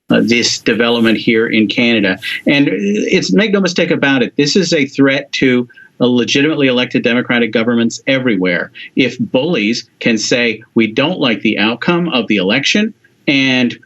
this development here in Canada. And it's make no mistake about it, this is a threat to legitimately elected democratic governments everywhere. If bullies can say, we don't like the outcome of the election, and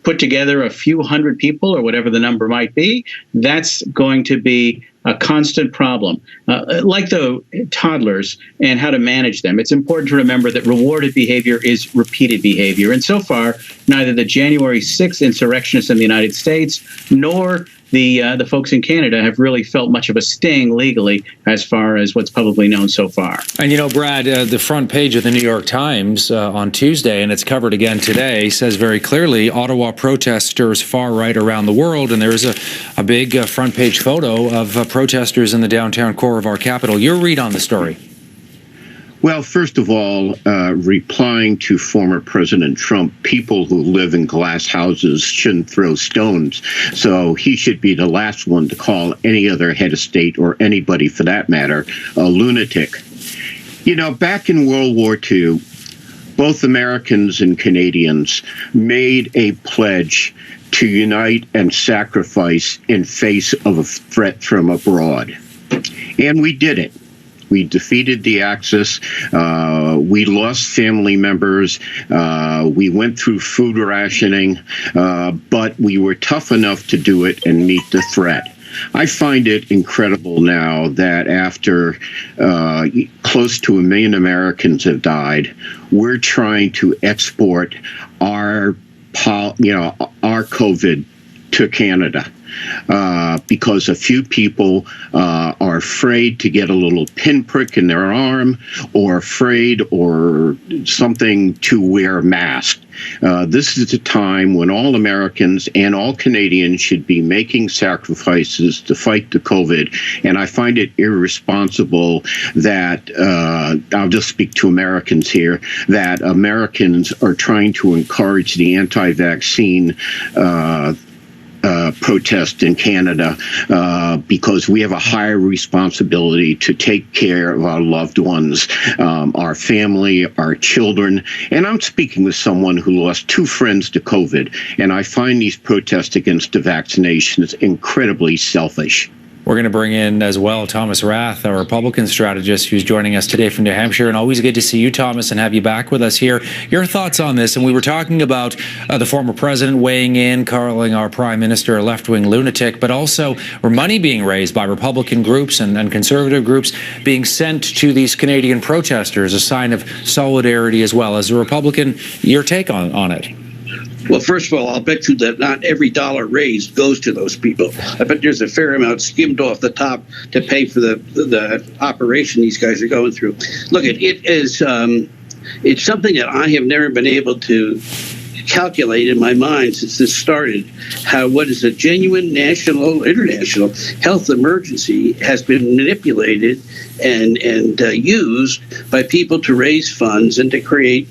put together a few hundred people or whatever the number might be, that's going to be a constant problem. Like the toddlers and how to manage them, it's important to remember that rewarded behavior is repeated behavior. And so far, neither the January 6th insurrectionists in the United States nor the folks in Canada have really felt much of a sting legally as far as what's publicly known so far. And, Brad, the front page of the New York Times on Tuesday, and it's covered again today, says very clearly Ottawa protesters far right around the world. And there's a big front page photo of protesters in the downtown core of our capital. Your read on the story? Well, first of all, replying to former President Trump, people who live in glass houses shouldn't throw stones. So he should be the last one to call any other head of state, or anybody for that matter, a lunatic. Back in World War II, both Americans and Canadians made a pledge to unite and sacrifice in face of a threat from abroad. And we did it. We defeated the Axis. We lost family members. We went through food rationing, but we were tough enough to do it and meet the threat. I find it incredible now that after close to 1 million Americans have died, we're trying to export our COVID to Canada. Because a few people are afraid to get a little pinprick in their arm, or afraid or something to wear a mask. This is a time when all Americans and all Canadians should be making sacrifices to fight the COVID. And I find it irresponsible that, I'll just speak to Americans here, that Americans are trying to encourage the anti-vaccine protest in Canada because we have a higher responsibility to take care of our loved ones, our family, our children. And I'm speaking with someone who lost 2 friends to COVID, and I find these protests against the vaccinations incredibly selfish. We're going to bring in as well Thomas Rath, a Republican strategist who's joining us today from New Hampshire. And always good to see you, Thomas, and have you back with us here. Your thoughts on this? And we were talking about the former president weighing in, calling our prime minister a left-wing lunatic, but also money being raised by Republican groups and conservative groups being sent to these Canadian protesters, a sign of solidarity as well. As a Republican, your take on it? Well, first of all, I'll bet you that not every dollar raised goes to those people. I bet there's a fair amount skimmed off the top to pay for the operation these guys are going through. Look, it is it's something that I have never been able to calculate in my mind since this started, how what is a genuine national, international health emergency has been manipulated and used by people to raise funds and to create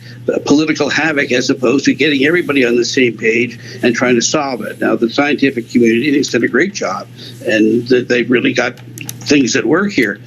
political havoc, as opposed to getting everybody on the same page and trying to solve it. Now, the scientific community has done a great job, and they've really got things that work here.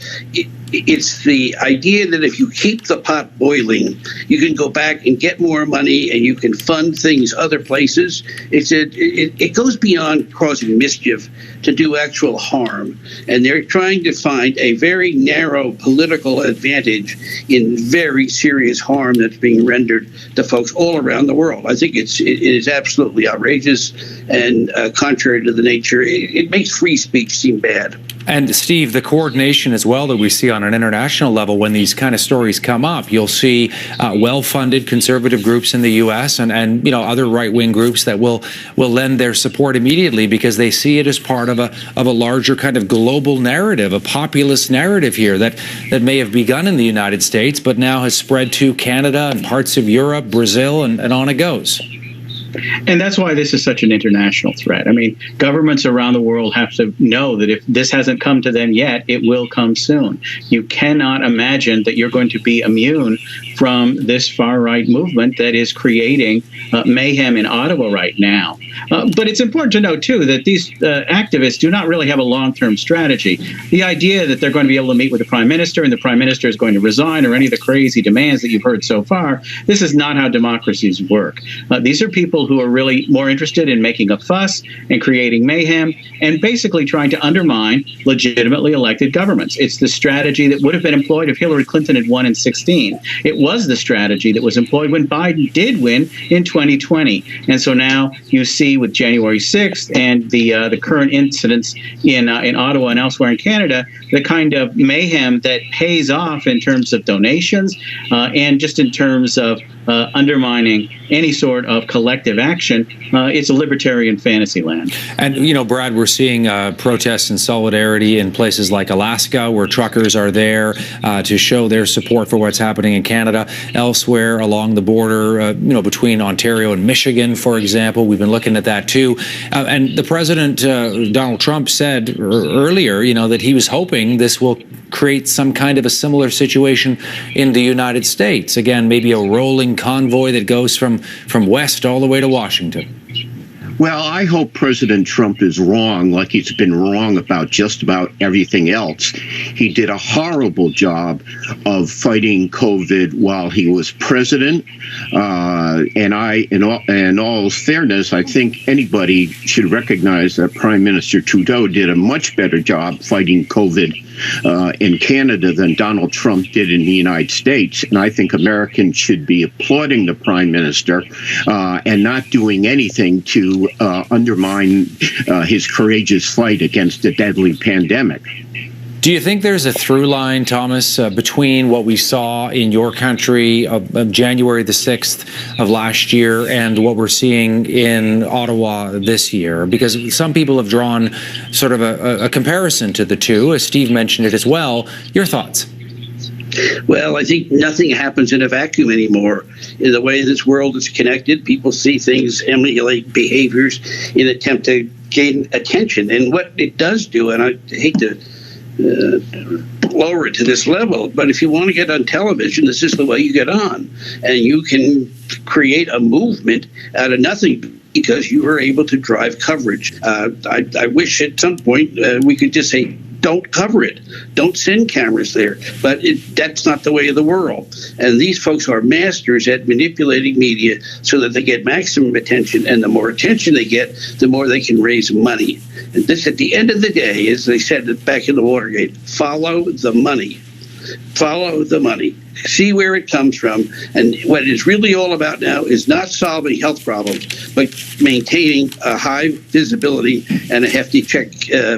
It's the idea that if you keep the pot boiling, you can go back and get more money and you can fund things other places. It goes beyond causing mischief to do actual harm. And they're trying to find a very narrow political advantage in very serious harm that's being rendered to folks all around the world. I think it is absolutely outrageous and contrary to the nature. It makes free speech seem bad. And Steve, the coordination as well that we see on an international level when these kind of stories come up, you'll see well-funded conservative groups in the U.S. and other right-wing groups that will lend their support immediately because they see it as part of a larger kind of global narrative, a populist narrative here that may have begun in the United States but now has spread to Canada and parts of Europe, Brazil, and on it goes. And that's why this is such an international threat. I mean, governments around the world have to know that if this hasn't come to them yet, it will come soon. You cannot imagine that you're going to be immune from this far-right movement that is creating mayhem in Ottawa right now. But it's important to note, too, that these activists do not really have a long-term strategy. The idea that they're going to be able to meet with the prime minister and the prime minister is going to resign, or any of the crazy demands that you've heard so far, this is not how democracies work. These are people who are really more interested in making a fuss and creating mayhem and basically trying to undermine legitimately elected governments. It's the strategy that would have been employed if Hillary Clinton had won in 2016. It was the strategy that was employed when Biden did win in 2020. And so now you see with January 6th and the current incidents in Ottawa and elsewhere in Canada, the kind of mayhem that pays off in terms of donations and just in terms of undermining any sort of collective action. It's a libertarian fantasy land. And, Brad, we're seeing protests and solidarity in places like Alaska, where truckers are there to show their support for what's happening in Canada. Elsewhere along the border, between Ontario and Michigan, for example, we've been looking at that too. And the president, Donald Trump, said earlier, that he was hoping this will create some kind of a similar situation in the United States. Again, maybe a rolling convoy that goes from west all the way to Washington. Well, I hope President Trump is wrong, like he's been wrong about just about everything else. He did a horrible job of fighting COVID while he was president. In all fairness, I think anybody should recognize that Prime Minister Trudeau did a much better job fighting COVID in Canada than Donald Trump did in the United States. And I think Americans should be applauding the Prime Minister and not doing anything to undermine his courageous fight against a deadly pandemic. Do you think there's a through line, Thomas, between what we saw in your country of January the 6th of last year and what we're seeing in Ottawa this year? Because some people have drawn sort of a comparison to the two, as Steve mentioned it as well. Your thoughts? Well, I think nothing happens in a vacuum anymore. In the way this world is connected, people see things, emulate behaviors in an attempt to gain attention. And what it does do, and I hate to lower it to this level, but if you want to get on television, this is the way you get on. And you can create a movement out of nothing because you were able to drive coverage. I wish at some point we could just say, don't cover it. Don't send cameras there. But that's not the way of the world. And these folks are masters at manipulating media so that they get maximum attention. And the more attention they get, the more they can raise money. And this, at the end of the day, as they said back in the Watergate, follow the money. Follow the money. See where it comes from. And what it's really all about now is not solving health problems, but maintaining a high visibility and a hefty check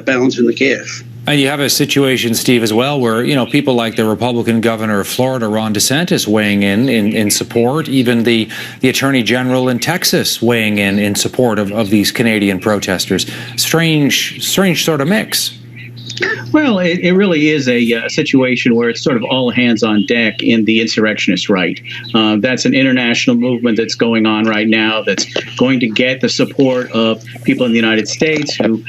balance in the cash. And you have a situation, Steve, as well, where, people like the Republican governor of Florida, Ron DeSantis, weighing in support, even the attorney general in Texas weighing in support of these Canadian protesters. Strange sort of mix. Well, it really is a situation where it's sort of all hands on deck in the insurrectionist right. That's an international movement that's going on right now that's going to get the support of people in the United States who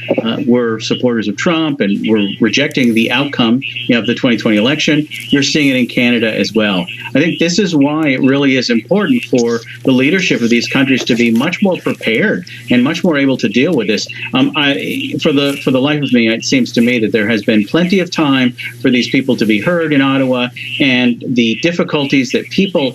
were supporters of Trump and were rejecting the outcome of the 2020 election. You're seeing it in Canada as well. I think this is why it really is important for the leadership of these countries to be much more prepared and much more able to deal with this. For the life of me, it seems to me that there has been plenty of time for these people to be heard in Ottawa, and the difficulties that people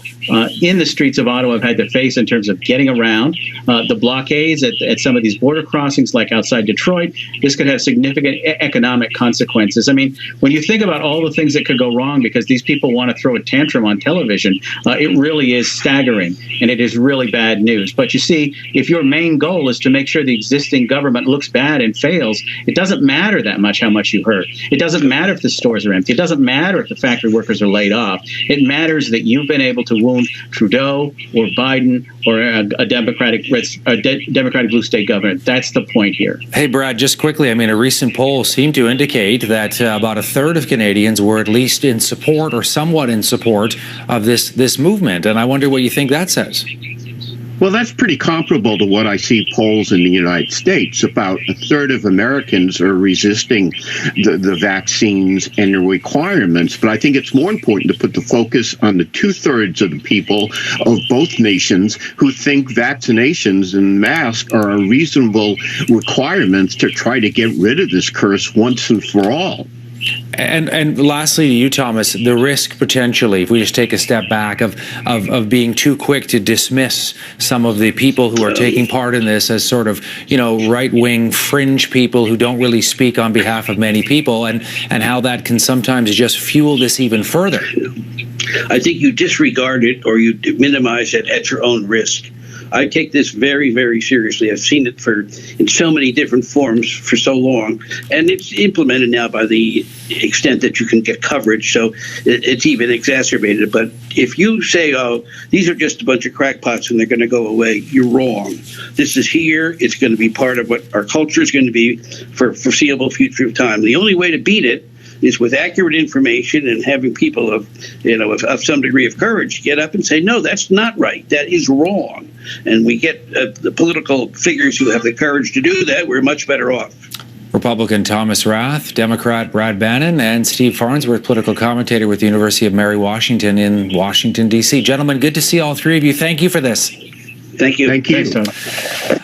in the streets of Ottawa have had to face in terms of getting around, the blockades at some of these border crossings like outside Detroit, this could have significant economic consequences. I mean, when you think about all the things that could go wrong because these people want to throw a tantrum on television, it really is staggering, and it is really bad news. But you see, if your main goal is to make sure the existing government looks bad and fails, it doesn't matter that much how much you hurt. It doesn't matter if the stores are empty. It doesn't matter if the factory workers are laid off. It matters that you've been able to wound Trudeau or Biden or a Democratic blue state government. That's the point here. Hey, Brad, just quickly, I mean, a recent poll seemed to indicate that about a third of Canadians were at least in support or somewhat in support of this movement. And I wonder what you think that says. Well, that's pretty comparable to what I see polls in the United States. About a third of Americans are resisting the vaccines and the requirements. But I think it's more important to put the focus on the 2/3 of the people of both nations who think vaccinations and masks are a reasonable requirements to try to get rid of this curse once and for all. And lastly to you, Thomas, the risk potentially, if we just take a step back, of being too quick to dismiss some of the people who are taking part in this as sort of, right-wing fringe people who don't really speak on behalf of many people, and how that can sometimes just fuel this even further. I think you disregard it or you minimize it at your own risk. I take this very, very seriously. I've seen it in so many different forms for so long, and it's implemented now by the extent that you can get coverage, so it's even exacerbated. But if you say, oh, these are just a bunch of crackpots and they're going to go away, you're wrong. This is here. It's going to be part of what our culture is going to be for foreseeable future of time. The only way to beat it is with accurate information and having people of some degree of courage get up and say, no, that's not right. That is wrong. And we get the political figures who have the courage to do that, we're much better off. Republican Thomas Rath, Democrat Brad Bannon, and Steve Farnsworth, political commentator with the University of Mary Washington in Washington, D.C. Gentlemen, good to see all three of you. Thank you for this. Thank you. Thank you. Thanks, Tom.